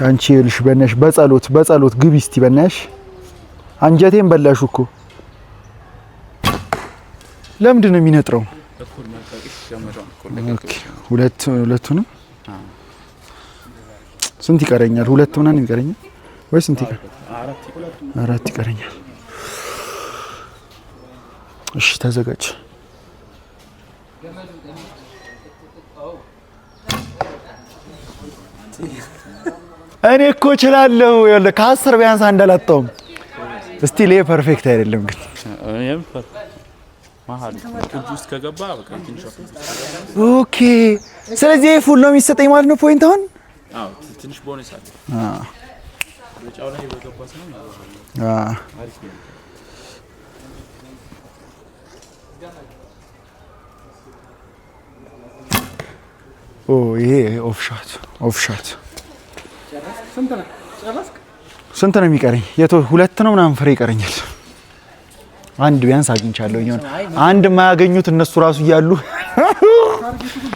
አንቺ ልሽ በነሽ በጸሎት ግቢ እስቲ በነሽ አንጀቴን በላሽ እኮ ለምንድን ነው የሚነጥረው? ሁለቱንም ስንት ይቀረኛል? ሁለት ምናምን ይቀረኛል ወይ ስንት ይቀር? አራት ይቀረኛል። እሺ ተዘጋጅ። እኔ እኮ እችላለሁ። ይኸውልህ ከ10 ቢያንስ አንድ አላጣውም። እስቲ ለይ ፐርፌክት አይደለም ግን ኦኬ። ስለዚህ ፉል ነው የሚሰጠኝ ማለት ነው ፖይንት አሁን? አዎ ትንሽ ቦነስ አለ። በጫው ላይ በገባስ ነው። አሪፍ ነው። ኦ ይሄ ኦፍ ሻት ስንት ነው የሚቀረኝ? ሁለት ነው ምናምን ፍሬ ይቀረኛል። አንድ ቢያንስ አግኝቻለሁ። አንድ የማያገኙት እነሱ ራሱ እያሉ